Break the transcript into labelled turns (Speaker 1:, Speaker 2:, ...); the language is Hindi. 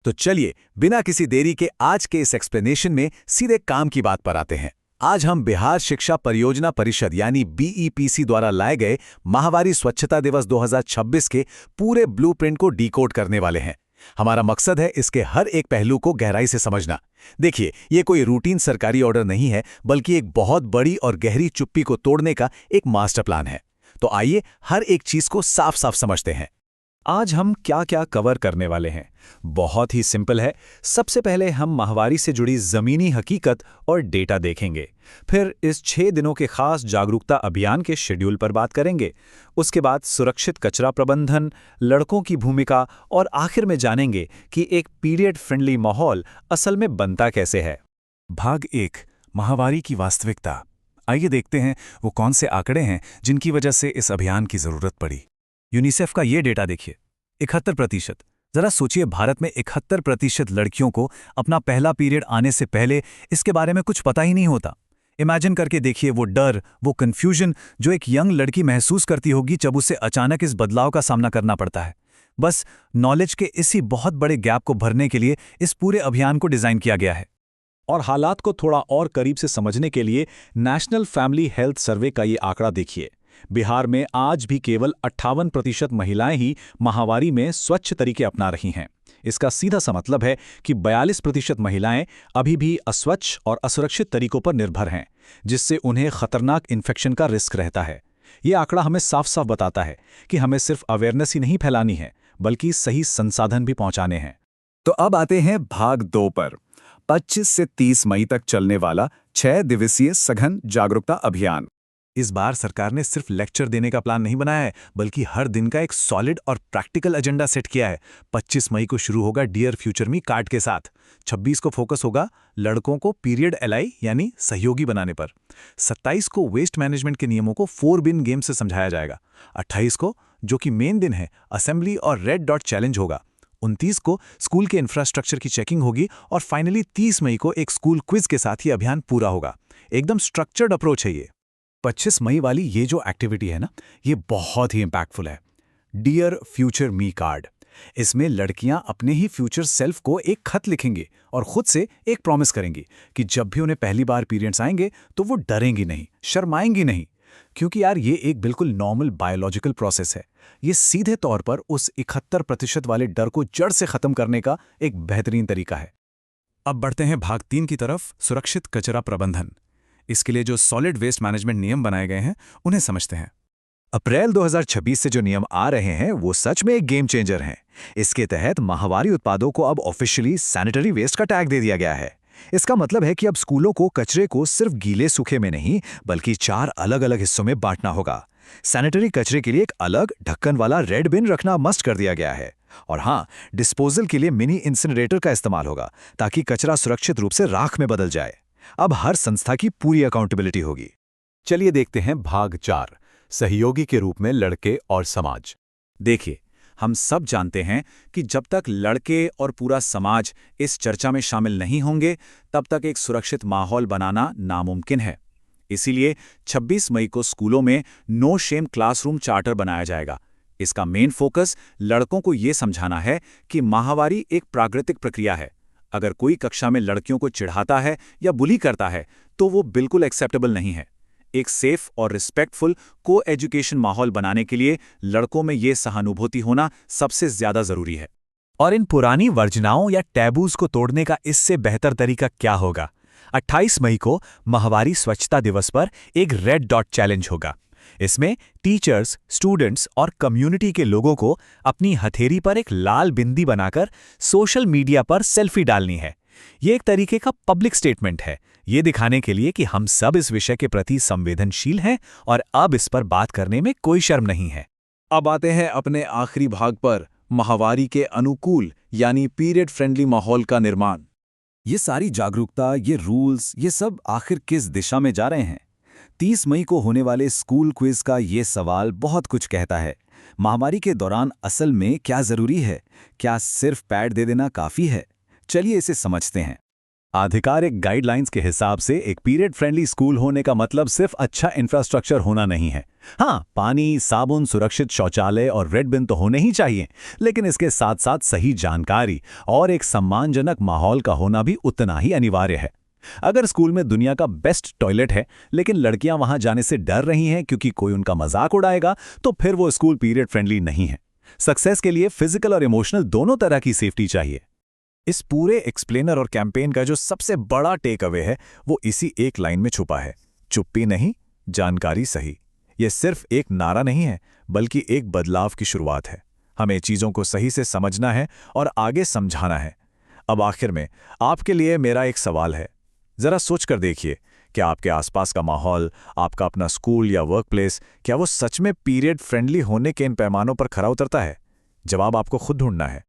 Speaker 1: तो चलिए बिना किसी देरी के आज के इस एक्सप्लेनेशन में सीधे काम की बात पर आते हैं। आज हम बिहार शिक्षा परियोजना परिषद यानी बीईपीसी द्वारा लाए गए माहवारी स्वच्छता दिवस 2026 के पूरे ब्लूप्रिंट को डिकोड करने वाले हैं। हमारा मकसद है इसके हर एक पहलू को गहराई से समझना। देखिए, ये कोई रूटीन सरकारी ऑर्डर नहीं है, बल्कि एक बहुत बड़ी और गहरी चुप्पी को तोड़ने का एक मास्टर प्लान है। तो आइए हर एक चीज को साफ साफ समझते हैं। आज हम क्या क्या कवर करने वाले हैं, बहुत ही सिंपल है। सबसे पहले हम माहवारी से जुड़ी जमीनी हकीकत और डेटा देखेंगे। फिर इस 6 दिनों के खास जागरूकता अभियान के शेड्यूल पर बात करेंगे। उसके बाद सुरक्षित कचरा प्रबंधन, लड़कों की भूमिका और आखिर में जानेंगे कि एक पीरियड फ्रेंडली माहौल असल में बनता कैसे है।
Speaker 2: भाग 1, माहवारी की वास्तविकता। आइए देखते हैं वो कौन से आंकड़े हैं जिनकी वजह से इस अभियान की जरूरत पड़ी। यूनिसेफ का ये डेटा देखिए, 71%। जरा सोचिए, भारत में 71% लड़कियों को अपना पहला पीरियड आने से पहले इसके बारे में कुछ पता ही नहीं होता। इमेजिन करके देखिए वो डर, वो कंफ्यूजन जो एक यंग लड़की महसूस करती होगी जब उसे अचानक इस बदलाव का सामना करना पड़ता है। बस नॉलेज के इसी बहुत बड़े गैप को भरने के लिए इस पूरे अभियान को डिजाइन किया गया है।
Speaker 1: और हालात को थोड़ा और करीब से समझने के लिए नेशनल फैमिली हेल्थ सर्वे का ये आंकड़ा देखिए। बिहार में आज भी केवल 58% महिलाएं ही माहवारी में स्वच्छ तरीके अपना रही हैं। इसका सीधा सा मतलब है कि 42% महिलाएं अभी भी अस्वच्छ और असुरक्षित तरीकों पर निर्भर हैं, जिससे उन्हें खतरनाक इन्फेक्शन का रिस्क रहता है। ये आंकड़ा हमें साफ साफ बताता है कि हमें सिर्फ अवेयरनेस ही नहीं फैलानी है, बल्कि सही संसाधन भी पहुंचाने हैं।
Speaker 2: तो अब आते हैं भाग 2 पर। 25 से 30 मई तक चलने वाला 6 दिवसीय सघन जागरूकता अभियान।
Speaker 1: इस बार सरकार ने सिर्फ लेक्चर देने का प्लान नहीं बनाया है, बल्कि हर दिन का एक सॉलिड और प्रैक्टिकल एजेंडा सेट किया है। 25 मई को शुरू होगा डियर फ्यूचर मी कार्ड के साथ। 26 को फोकस होगा लड़कों को पीरियड एलाई यानी सहयोगी बनाने पर। 27 को वेस्ट मैनेजमेंट के नियमों को 4 बिन गेम से समझाया जाएगा। 28 को, जो कि मेन दिन है, असेंबली और रेड डॉट चैलेंज होगा। 29 को स्कूल के इंफ्रास्ट्रक्चर की चेकिंग होगी और फाइनली 30 मई को एक स्कूल क्विज के साथ ही अभियान पूरा होगा। एकदम स्ट्रक्चर्ड अप्रोच है ये।
Speaker 2: 25 मई वाली ये जो एक्टिविटी है ना, ये बहुत ही इंपैक्टफुल है। डियर फ्यूचर मी कार्ड। इसमें लड़कियां अपने ही फ्यूचर सेल्फ को एक खत लिखेंगी और खुद से एक प्रॉमिस करेंगी कि जब भी उन्हें पहली बार पीरियड्स आएंगे तो वो डरेंगी नहीं, शर्माएंगी नहीं। क्योंकि यार, ये एक बिल्कुल नॉर्मल बायोलॉजिकल प्रोसेस है। ये सीधे तौर पर उस 71% वाले डर को जड़ से खत्म करने का एक बेहतरीन तरीका है। अब बढ़ते हैं भाग 3 की तरफ, सुरक्षित कचरा प्रबंधन। इसके लिए जो सॉलिड वेस्ट मैनेजमेंट नियम बनाए गए हैं उन्हें समझते हैं।
Speaker 1: अप्रैल 2026 से जो नियम आ रहे हैं वो सच में एक गेम चेंजर हैं। इसके तहत माहवारी उत्पादों को अब ऑफिशियली सैनिटरी वेस्ट का टैग दे दिया गया है। इसका मतलब है कि अब स्कूलों को कचरे को सिर्फ गीले सूखे में नहीं, बल्कि 4 अलग अलग हिस्सों में बांटना होगा। सैनिटरी कचरे के लिए एक अलग ढक्कन वाला रेड बिन रखना मस्ट कर दिया गया है। और हाँ, डिस्पोजल के लिए मिनी इंसिनरेटर का इस्तेमाल होगा, ताकि कचरा सुरक्षित रूप से राख में बदल जाए। अब हर संस्था की पूरी अकाउंटेबिलिटी होगी।
Speaker 3: चलिए देखते हैं भाग 4, सहयोगी के रूप में लड़के और समाज।
Speaker 1: देखिए, हम सब जानते हैं कि जब तक लड़के और पूरा समाज इस चर्चा में शामिल नहीं होंगे, तब तक एक सुरक्षित माहौल बनाना नामुमकिन है। इसीलिए 26 मई को स्कूलों में नो शेम क्लासरूम चार्टर बनाया जाएगा। इसका मेन फोकस लड़कों को ये समझाना है कि माहवारी एक प्राकृतिक प्रक्रिया है। अगर कोई कक्षा में लड़कियों को चिढ़ाता है या बुली करता है, तो वो बिल्कुल एक्सेप्टेबल नहीं है। एक सेफ और रिस्पेक्टफुल को एजुकेशन माहौल बनाने के लिए लड़कों में ये सहानुभूति होना सबसे ज्यादा जरूरी है।
Speaker 3: और इन पुरानी वर्जनाओं या टैबूज को तोड़ने का इससे बेहतर तरीका क्या होगा? 28 मई को माहवारी स्वच्छता दिवस पर एक रेड डॉट चैलेंज होगा। इसमें टीचर्स, स्टूडेंट्स और कम्युनिटी के लोगों को अपनी हथेली पर एक लाल बिंदी बनाकर सोशल मीडिया पर सेल्फी डालनी है। ये एक तरीके का पब्लिक स्टेटमेंट है, ये दिखाने के लिए कि हम सब इस विषय के प्रति संवेदनशील हैं और अब इस पर बात करने में कोई शर्म नहीं है।
Speaker 1: अब आते हैं अपने आखिरी भाग पर, माहवारी के अनुकूल यानी पीरियड फ्रेंडली माहौल का निर्माण।
Speaker 2: ये सारी जागरूकता, ये रूल्स, ये सब आखिर किस दिशा में जा रहे हैं? 30 मई को होने वाले स्कूल क्विज का ये सवाल बहुत कुछ कहता है। महामारी के दौरान असल में क्या जरूरी है? क्या सिर्फ पैड दे देना काफी है? चलिए इसे समझते हैं।
Speaker 1: आधिकारिक गाइडलाइंस के हिसाब से एक पीरियड फ्रेंडली स्कूल होने का मतलब सिर्फ अच्छा इंफ्रास्ट्रक्चर होना नहीं है। हाँ, पानी, साबुन, सुरक्षित शौचालय और रेड बिन तो होने ही चाहिए, लेकिन इसके साथ साथ सही जानकारी और एक सम्मानजनक माहौल का होना भी उतना ही अनिवार्य है। अगर स्कूल में दुनिया का बेस्ट टॉयलेट है, लेकिन लड़कियां वहां जाने से डर रही हैं क्योंकि कोई उनका मजाक उड़ाएगा, तो फिर वो स्कूल पीरियड फ्रेंडली नहीं है। सक्सेस के लिए फिजिकल और इमोशनल दोनों तरह की सेफ्टी चाहिए।
Speaker 3: इस पूरे एक्सप्लेनर और कैंपेन का जो सबसे बड़ा टेक अवे है वो इसी एक लाइन में छुपा है, चुप्पी नहीं, जानकारी सही। ये सिर्फ एक नारा नहीं है, बल्कि एक बदलाव की शुरुआत है। हमें चीज़ों को सही से समझना है और आगे समझाना है। अब आखिर में आपके लिए मेरा एक सवाल है, ज़रा सोच कर देखिए, क्या आपके आसपास का माहौल, आपका अपना स्कूल या वर्क प्लेस, क्या वो सच में पीरियड फ्रेंडली होने के इन पैमानों पर खरा उतरता है? जवाब आपको खुद ढूंढना है।